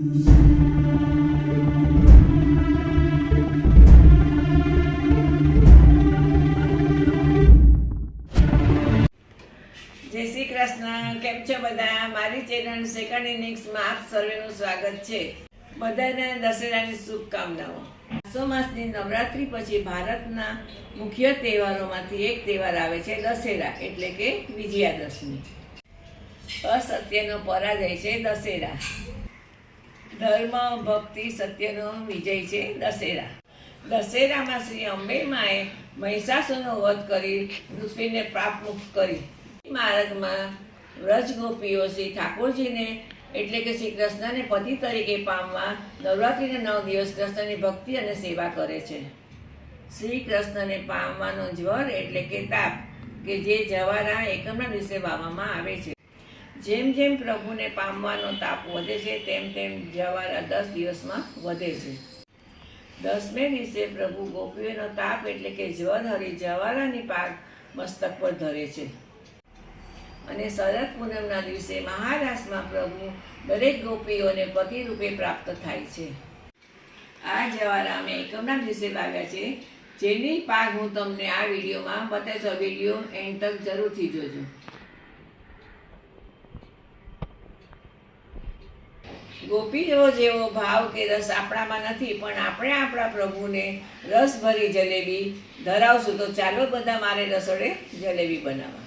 જય શ્રી કૃષ્ણ. કેમ છો બધા? મારી ચેનલ સેકન્ડ ઇનિંગ્સમાં આપ સર્વેનું સ્વાગત છે. બધાને દશેરાની શુભકામનાઓ. આસો માસની નવરાત્રી પછી ભારતના મુખ્ય તહેવારોમાંથી એક તહેવાર આવે છે દશેરા, એટલે કે વિજયાદશમી. અસત્યનો પરાજય છે દશેરા. ધર્મ, ભક્તિ, સત્યનો વિજય છે દશેરા. દશેરામાં શ્રી અંબે માએ મહિષાસુરનો વધ કરી પૃથ્વીને પાપમુક્ત કરી. માર્ગમાં વ્રજ ગોપીઓ શ્રી ઠાકોરજીને એટલે કે શ્રી કૃષ્ણને પતિ તરીકે પામવા નવરાત્રિના 9 દિવસ કૃષ્ણની ભક્તિ અને સેવા કરે છે. શ્રી કૃષ્ણને પામવાનો જ્વર એટલે કે તાપ કે જે જવારા એકમના દિવસે વાવવામાં આવે છે. જેમ જેમ પ્રભુને પામવાનો તાપ વધે છે તેમ તેમ જવારા 10 દિવસમાં વધે છે. 10મે દિવસે પ્રભુ ગોપીઓનો તાપ એટલે કે જ્વર હરી જવારાની પાક મસ્તક પર ધરે છે. અને શરદ પૂનમના દિવસે મહારાસમાં પ્રભુ દરેક ગોપીઓને પતિ રૂપે પ્રાપ્ત થાય છે. આ જવારા અમે એકમના દિવસે લાવ્યા છે, જેની પાક હું તમને આ વિડીયોમાં બતાવીશ. વિડીયો એન્ડ તક જરૂરથી જોજો. ગોપીઓ જેવો ભાવ કે રસ આપણામાં નથી, પણ આપણે આપણા પ્રભુને રસ ભરી જલેબી ધરાવશું. તો ચાલો બધા મારે રસોડે જલેબી બનાવવા.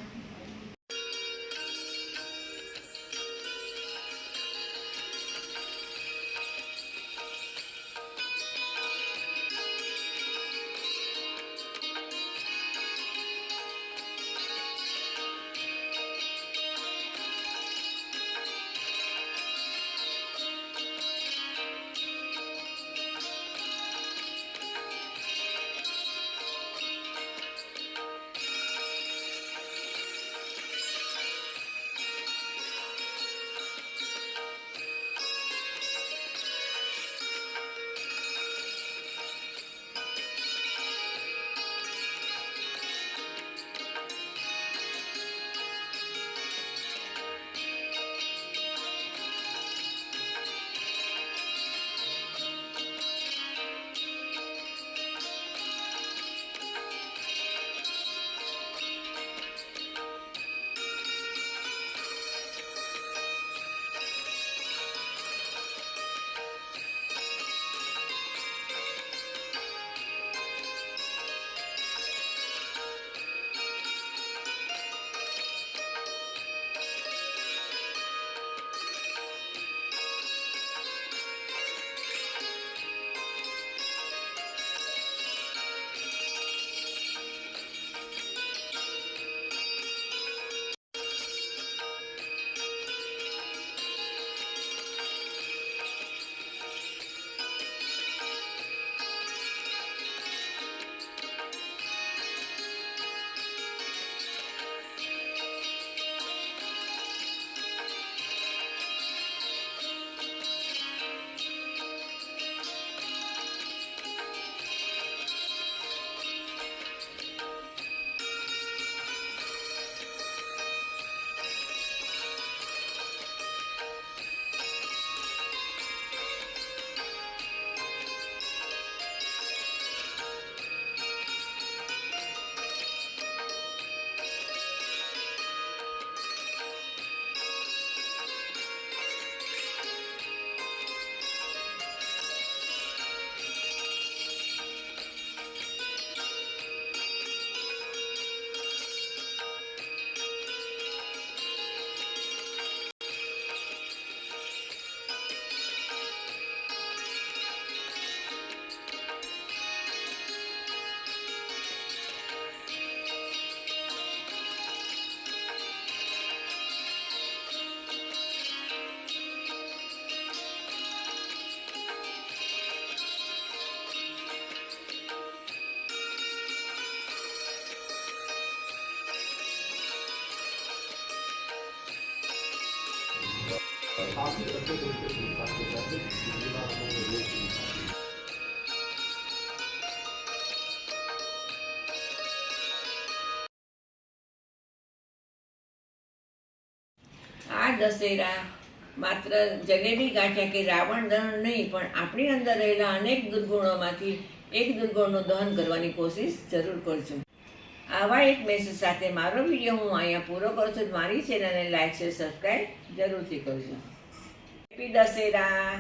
काफी अच्छे तरीके से स्टार्ट किया है। जितना हमने वो આ દશેરા માત્ર જલેબી ગાંઠિયા કે રાવણ દહન નહીં, પણ આપણી અંદર રહેલા અનેક દુર્ગુણોમાંથી એક દુર્ગુણનું દહન કરવાની કોશિશ જરૂર કરજો. આવા એક મેસેજ સાથે મારો વિડીયો હું અહીંયા પૂરો કરું છું. મારી ચેનલને લાઈક શેર સબસ્ક્રાઈબ જરૂરથી કરજો. હેપી દશેરા.